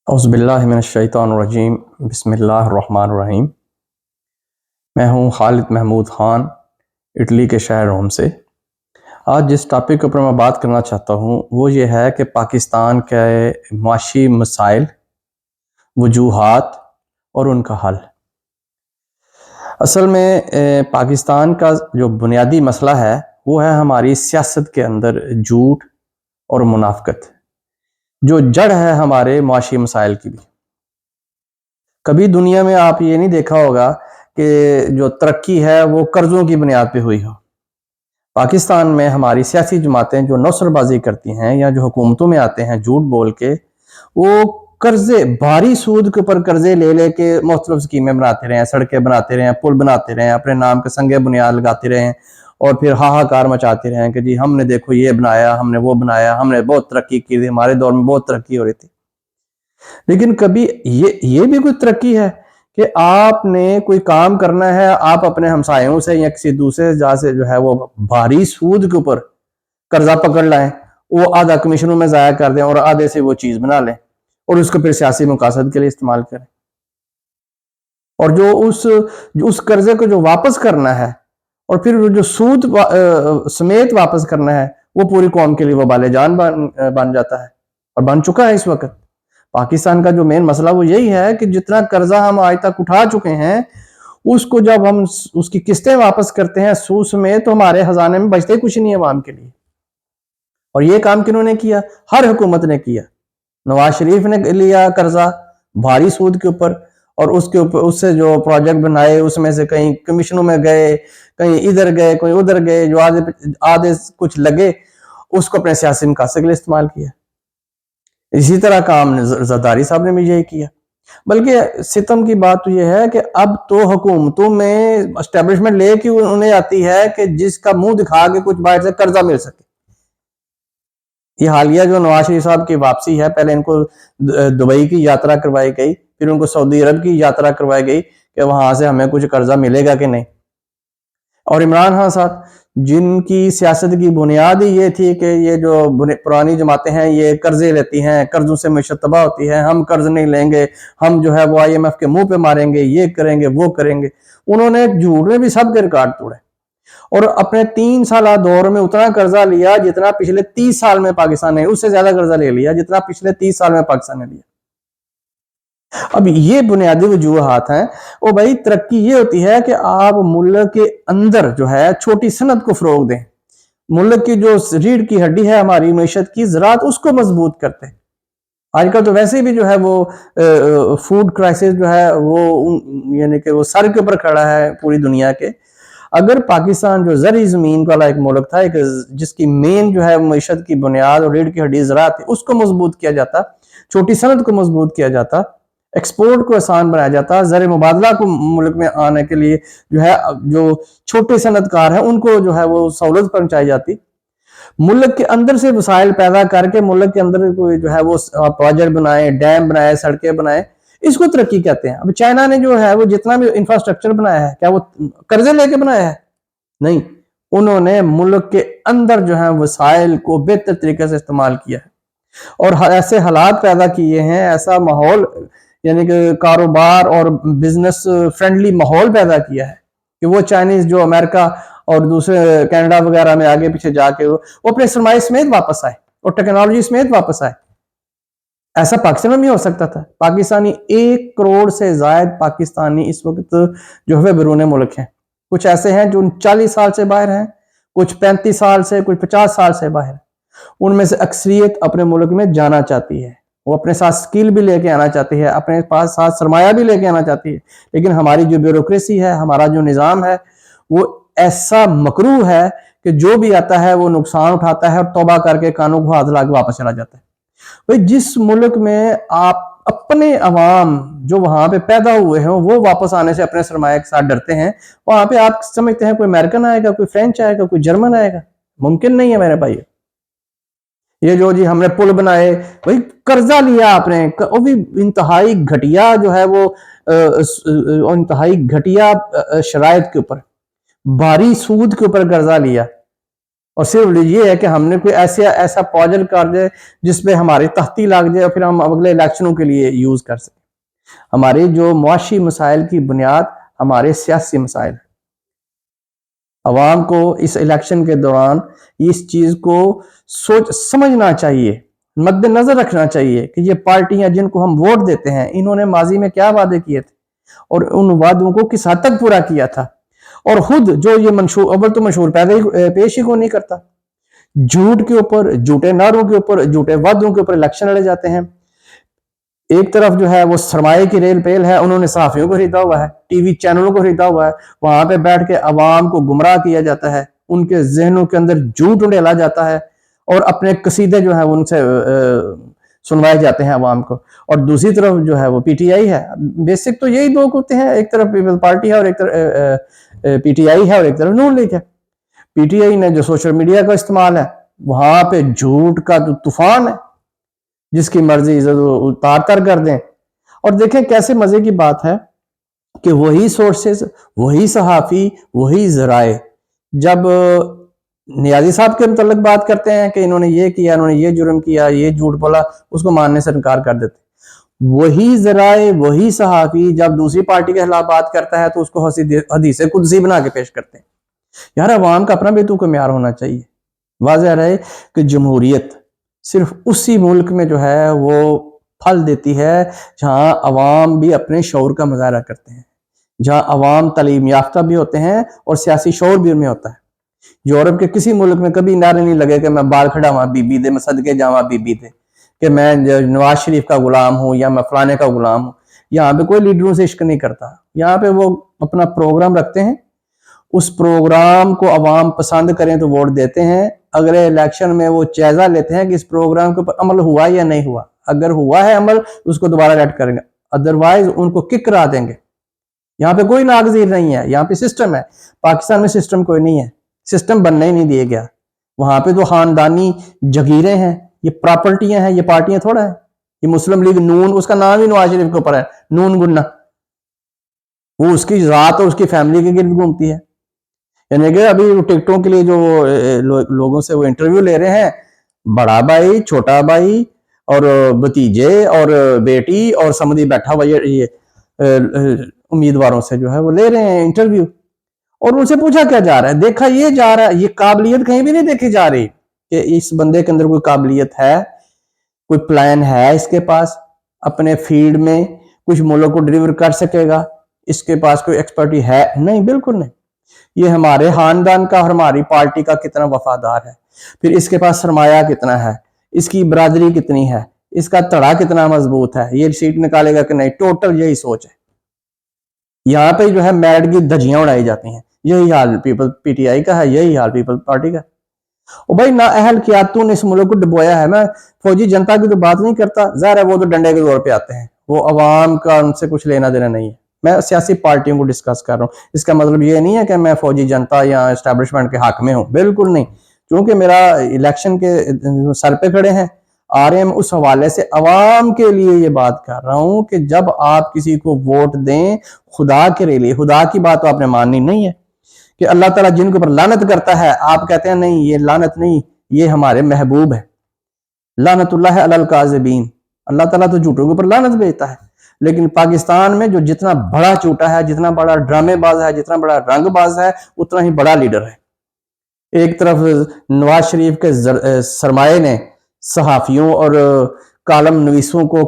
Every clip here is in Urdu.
اعوذ باللہ من الشیطان الرجیم بسم اللہ الرحمن الرحیم۔ میں ہوں خالد محمود خان، اٹلی کے شہر روم سے۔ آج جس ٹاپک کے اوپر میں بات کرنا چاہتا ہوں وہ یہ ہے کہ پاکستان کے معاشی مسائل، وجوہات اور ان کا حل۔ اصل میں پاکستان کا جو بنیادی مسئلہ ہے وہ ہے ہماری سیاست کے اندر جھوٹ اور منافقت، جو جڑ ہے ہمارے معاشی مسائل کی بھی۔ کبھی دنیا میں آپ یہ نہیں دیکھا ہوگا کہ جو ترقی ہے وہ قرضوں کی بنیاد پہ ہوئی ہو۔ پاکستان میں ہماری سیاسی جماعتیں جو نوسر بازی کرتی ہیں یا جو حکومتوں میں آتے ہیں جھوٹ بول کے، وہ قرضے، بھاری سود کے اوپر قرضے لے لے کے مختلف اسکیمیں بناتے رہے ہیں، سڑکیں بناتے رہے ہیں، پل بناتے رہے ہیں، اپنے نام کے سنگ بنیاد لگاتے رہے ہیں اور پھر ہاہاکار مچاتے رہے ہیں کہ جی ہم نے دیکھو یہ بنایا، ہم نے وہ بنایا، ہم نے بہت ترقی کی تھی، ہمارے دور میں بہت ترقی ہو رہی تھی۔ لیکن کبھی یہ بھی کوئی ترقی ہے کہ آپ نے کوئی کام کرنا ہے، آپ اپنے ہمسایوں سے یا کسی دوسرے جگہ سے جو ہے وہ بھاری سود کے اوپر قرضہ پکڑ لائیں، وہ آدھا کمیشنوں میں ضائع کر دیں اور آدھے سے وہ چیز بنا لیں اور اس کو پھر سیاسی مقاصد کے لیے استعمال کریں، اور جو اس قرضے کو جو واپس کرنا ہے اور پھر جو سود سمیت واپس کرنا ہے وہ پوری قوم کے لیے وبال جان بن جاتا ہے اور بن چکا ہے اس وقت۔ پاکستان کا جو مین مسئلہ وہ یہی ہے کہ جتنا قرضہ ہم آج تک اٹھا چکے ہیں اس کو جب ہم اس کی قسطیں واپس کرتے ہیں سود سمیت تو ہمارے خزانے میں بچتے کچھ نہیں ہے عوام کے لیے۔ اور یہ کام کنہوں نے کیا؟ ہر حکومت نے کیا۔ نواز شریف نے لیا قرضہ بھاری سود کے اوپر اور اس سے جو پروجیکٹ بنائے اس میں سے کہیں کمیشنوں میں گئے، کہیں ادھر گئے، کوئی ادھر گئے، جو آدھے کچھ لگے اس کو اپنے سیاسی مقاصد کے لیے استعمال کیا۔ اسی طرح کام زرداری صاحب نے بھی یہی کیا۔ بلکہ ستم کی بات تو یہ ہے کہ اب تو حکومتوں میں اسٹیبلشمنٹ لے کے انہیں آتی ہے کہ جس کا منہ دکھا کے کچھ باہر سے قرضہ مل سکے۔ یہ حالیہ جو نواز شریف صاحب کی واپسی ہے، پہلے ان کو دبئی کی یاترا کروائی گئی، پھر ان کو سعودی عرب کی یاترا کروائی گئی کہ وہاں سے ہمیں کچھ قرضہ ملے گا کہ نہیں۔ اور عمران خان صاحب جن کی سیاست کی بنیاد ہی یہ تھی کہ یہ جو پرانی جماعتیں ہیں یہ قرضے لیتی ہیں، قرضوں سے معیشت تباہ ہوتی ہے، ہم قرض نہیں لیں گے، ہم جو ہے وہ IMF کے منہ پہ ماریں گے، یہ کریں گے وہ کریں گے۔ انہوں نے جھوٹ میں بھی سب کے ریکارڈ توڑے اور اپنے 3 سالہ دور میں اتنا قرضہ لیا جتنا پچھلے 30 سال میں پاکستان نے، اس سے زیادہ قرضہ لے لیا جتنا پچھلے 30 سال میں پاکستان نے لیا۔ اب یہ بنیادی وجوہات ہیں۔ وہ بھائی ترقی یہ ہوتی ہے کہ آپ ملک کے اندر جو ہے چھوٹی صنعت کو فروغ دیں، ملک کی جو ریڑھ کی ہڈی ہے ہماری معیشت کی، زراعت، اس کو مضبوط کرتے ہیں۔ آج کل تو ویسے بھی جو ہے وہ فوڈ کرائسس جو ہے وہ یعنی کہ وہ سر کے اوپر کھڑا ہے پوری دنیا کے۔ اگر پاکستان جو زرعی زمین والا ایک ملک تھا، جس کی مین جو ہے معیشت کی بنیاد اور ریڑھ کی ہڈی زراعت ہے، اس کو مضبوط کیا جاتا، چھوٹی صنعت کو مضبوط کیا جاتا، ایکسپورٹ کو آسان بنایا جاتا، زر مبادلہ کو ملک میں آنے کے لیے جو ہے جو چھوٹے صنعت کار ہیں ان کو جو ہے وہ سہولت پہنچائی جاتی، ملک کے اندر سے وسائل پیدا کر کے ملک کے اندر کوئی جو ہے وہ پروجیکٹ بنائے، ڈیم بنائے، سڑکیں بنائے، اس کو ترقی کہتے ہیں۔ اب چائنا نے جو ہے وہ جتنا بھی انفراسٹرکچر بنایا ہے کیا وہ قرضے لے کے بنایا ہے؟ نہیں، انہوں نے ملک کے اندر جو ہے وسائل کو بہتر طریقے سے استعمال کیا ہے اور ایسے حالات پیدا کیے ہیں، ایسا ماحول یعنی کہ کاروبار اور بزنس فرینڈلی ماحول پیدا کیا ہے کہ وہ چائنیز جو امریکہ اور دوسرے کینیڈا وغیرہ میں آگے پیچھے جا کے وہ اپنے سرمایہ سمیت واپس آئے اور ٹیکنالوجی سمیت واپس آئے۔ ایسا پاکستان میں بھی ہو سکتا تھا۔ پاکستانی 1 کروڑ سے زائد پاکستانی اس وقت جو ہے بیرون ملک ہیں۔ کچھ ایسے ہیں جو 40 سال سے باہر ہیں، کچھ 35 سال سے، کچھ 50 سال سے باہر ہیں۔ ان میں سے اکثریت اپنے ملک میں جانا چاہتی ہے، وہ اپنے ساتھ سکل بھی لے کے آنا چاہتی ہے، اپنے پاس ساتھ سرمایہ بھی لے کے آنا چاہتی ہے، لیکن ہماری جو بیوروکریسی ہے، ہمارا جو نظام ہے وہ ایسا مکروہ ہے کہ جو بھی آتا ہے وہ نقصان اٹھاتا ہے اور توبہ کر کے کانوں کو ہاتھ لا کے واپس چلا جاتا ہے۔ بھئی جس ملک میں آپ اپنے عوام جو وہاں پہ پیدا ہوئے ہیں وہ واپس آنے سے اپنے سرمایہ کے ساتھ ڈرتے ہیں، وہاں پہ آپ سمجھتے ہیں کوئی امریکن آئے گا، کوئی فرینچ آئے گا، کوئی جرمن آئے گا؟ ممکن نہیں ہے میرے بھائی۔ یہ جو جی ہم نے پل بنائے، بھئی قرضہ لیا آپ نے، وہ بھی انتہائی گھٹیا جو ہے وہ انتہائی گھٹیا شرائط کے اوپر، بھاری سود کے اوپر قرضہ لیا اور صرف یہ ہے کہ ہم نے کوئی ایسا پروجیکٹ کر دے جس پہ ہماری تختی لگ جائے اور پھر ہم اگلے الیکشنوں کے لیے یوز کر سکیں. ہمارے جو معاشی مسائل کی بنیاد ہمارے سیاسی مسائل. عوام کو اس الیکشن کے دوران اس چیز کو سمجھنا چاہیے، مد نظر رکھنا چاہیے کہ یہ پارٹیاں جن کو ہم ووٹ دیتے ہیں انہوں نے ماضی میں کیا وعدے کیے تھے اور ان وعدوں کو کس حد تک پورا کیا تھا. اور خود جو یہ منشور پیش ہی کو نہیں کرتا. جھوٹ کے اوپر، جھوٹے نعروں کے اوپر، جھوٹے وعدوں کے اوپر الیکشن لڑے جاتے ہیں. ایک طرف جو ہے وہ سرمایہ کی ریل پیل ہے، انہوں نے صحافیوں کو خریدا ہوا ہے، ٹی وی چینلوں کو خریدا ہوا ہے، وہاں پہ بیٹھ کے عوام کو گمراہ کیا جاتا ہے، ان کے ذہنوں کے اندر جھوٹ ڈالا جاتا ہے اور اپنے قصیدے جو ہیں ان سے سنوائے جاتے ہیں عوام کو. اور دوسری طرف جو ہے وہ پی ٹی آئی ہے. بیسک تو یہی لوگ ہوتے ہیں، ایک طرف پیپل پارٹی ہے اور ایک طرف پی ٹی آئی ہے اور ایک طرف نون لیگ ہے. پی ٹی آئی نے جو سوشل میڈیا کا استعمال ہے وہاں پہ جھوٹ کا طوفان ہے، جس کی مرضی اتار تر کر دیں. اور دیکھیں کیسے مزے کی بات ہے کہ وہی سورسز، وہی صحافی، وہی ذرائع جب نیازی صاحب کے متعلق بات کرتے ہیں کہ انہوں نے یہ کیا، انہوں نے یہ جرم کیا، یہ جھوٹ بولا، اس کو ماننے سے انکار کر دیتے. وہی ذرائع، وہی صحافی جب دوسری پارٹی کے خلاف بات کرتا ہے تو اس کو حدیث قدسی بنا کے پیش کرتے ہیں. یار عوام کا اپنا بیتو کا معیار ہونا چاہیے. واضح رہے کہ جمہوریت صرف اسی ملک میں جو ہے وہ پھل دیتی ہے جہاں عوام بھی اپنے شعور کا مظاہرہ کرتے ہیں، جہاں عوام تعلیم یافتہ بھی ہوتے ہیں اور سیاسی شعور بھی ان میں ہوتا ہے. یورپ کے کسی ملک میں کبھی نعرے نہیں لگے کہ میں بال کھڑا ہوا بی بی دے، میں صدقے جاواں بی بی دے، کہ میں نواز شریف کا غلام ہوں یا میں فلانے کا غلام ہوں. یہاں پہ کوئی لیڈروں سے عشق نہیں کرتا. یہاں پہ وہ اپنا پروگرام رکھتے ہیں، اس پروگرام کو عوام پسند کریں تو ووٹ دیتے ہیں، اگلے الیکشن میں وہ جائزہ لیتے ہیں کہ اس پروگرام کے اوپر عمل ہوا یا نہیں ہوا. اگر ہوا ہے عمل اس کو دوبارہ ایڈ کریں گے، ادروائز ان کو کک کرا دیں گے. یہاں پہ کوئی ناگزیر نہیں ہے، یہاں پہ سسٹم ہے. پاکستان میں سسٹم کوئی نہیں ہے، سسٹم بننے ہی نہیں دیا گیا. وہاں پہ تو خاندانی جگیریں ہیں، یہ پراپرٹیاں ہیں، یہ پارٹیاں تھوڑا ہے. یہ مسلم لیگ نون، اس کا نام ہی نواز شریف کے اوپر ہے، نون گنا. وہ اس کی ذات اور اس کی فیملی کے گرد گھومتی ہے. یعنی کہ ابھی ٹکٹوں کے لیے جو لوگوں سے وہ انٹرویو لے رہے ہیں، بڑا بھائی، چھوٹا بھائی اور بھتیجے اور بیٹی اور سمدھی بیٹھا ہوا یہ امیدواروں سے جو ہے وہ لے رہے ہیں انٹرویو. اور ان سے پوچھا کیا جا رہا ہے؟ دیکھا یہ جا رہا ہے، یہ قابلیت کہیں بھی نہیں دیکھی جا رہی کہ اس بندے کے اندر کوئی قابلیت ہے، کوئی پلان ہے اس کے پاس، اپنے فیلڈ میں کچھ ملک کو ڈیلیور کر سکے گا، اس کے پاس کوئی ایکسپرٹی ہے؟ نہیں، بالکل نہیں. یہ ہمارے خاندان کا اور ہماری پارٹی کا کتنا وفادار ہے، پھر اس کے پاس سرمایہ کتنا ہے، اس کی برادری کتنی ہے، اس کا تڑا کتنا مضبوط ہے، یہ سیٹ نکالے گا کہ نہیں. ٹوٹل یہی سوچ ہے. یہاں پہ جو ہے میرٹ کی دھجیاں اڑائی جاتی ہیں. یہی حال پیپل پی ٹی آئی کا ہے، یہی حال پیپل پارٹی کا. اور بھائی نااہل قیادتوں نے اس ملک کو ڈبویا ہے. میں فوجی جنتا کی تو بات نہیں کرتا، ظاہر ہے وہ تو ڈنڈے کے زور پہ آتے ہیں، وہ عوام کا ان سے کچھ لینا دینا نہیں ہے. میں سیاسی پارٹیوں کو ڈسکس کر رہا ہوں. اس کا مطلب یہ نہیں ہے کہ میں فوجی جنتا یا اسٹیبلشمنٹ کے حق میں ہوں، بالکل نہیں. کیونکہ میرا الیکشن کے سر پہ کھڑے ہیں آ رہے ہیں، اس حوالے سے عوام کے لیے یہ بات کر رہا ہوں کہ جب آپ کسی کو ووٹ دیں خدا کے لیے، خدا کی بات تو آپ نے ماننی نہیں ہے کہ اللہ تعالیٰ جن کے اوپر لعنت کرتا ہے آپ کہتے ہیں نہیں یہ لعنت نہیں، یہ ہمارے محبوب ہے. لعنت اللہ علی الکاذبین، اللہ تعالیٰ تو جھوٹوں کے اوپر لعنت بھیجتا ہے. لیکن پاکستان میں جو جتنا بڑا چوٹا ہے، جتنا بڑا ڈرامے باز ہے، جتنا بڑا رنگ باز ہے، اتنا ہی بڑا لیڈر ہے. ایک طرف نواز شریف کے سرمایہ نے صحافیوں اور کالم نویسوں کو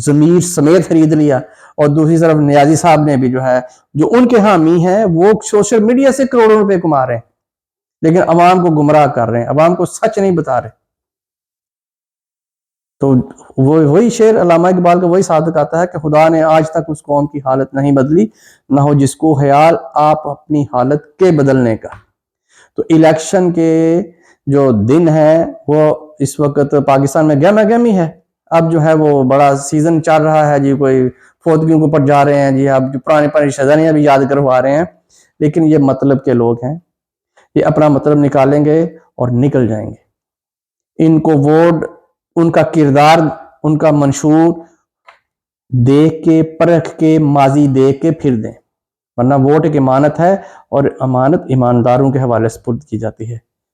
ضمیر سمیت خرید لیا، اور دوسری طرف نیازی صاحب نے بھی جو ہے، جو ان کے حامی ہیں، وہ سوشل میڈیا سے کروڑوں روپے کما رہے ہیں لیکن عوام کو گمراہ کر رہے ہیں، عوام کو سچ نہیں بتا رہے. تو وہی شعر علامہ اقبال کا وہی صادق آتا ہے کہ خدا نے آج تک اس قوم کی حالت نہیں بدلی، نہ ہو جس کو خیال آپ اپنی حالت کے بدلنے کا. تو الیکشن کے جو دن ہیں وہ اس وقت پاکستان میں گہما گہمی ہے. اب جو ہے وہ بڑا سیزن چل رہا ہے جی، کوئی فوتگیوں کے اوپر جا رہے ہیں جی، اب پرانی شجریاں بھی یاد کروا رہے ہیں. لیکن یہ مطلب کے لوگ ہیں، یہ اپنا مطلب نکالیں گے اور نکل جائیں گے. ان کو ووٹ، ان کا کردار، ان کا منشور دیکھ کے، پرکھ کے، ماضی دیکھ کے پھر دیں، ورنہ ووٹ ایک امانت ہے اور امانت ایمانداروں کے حوالے سپرد کی جاتی ہے.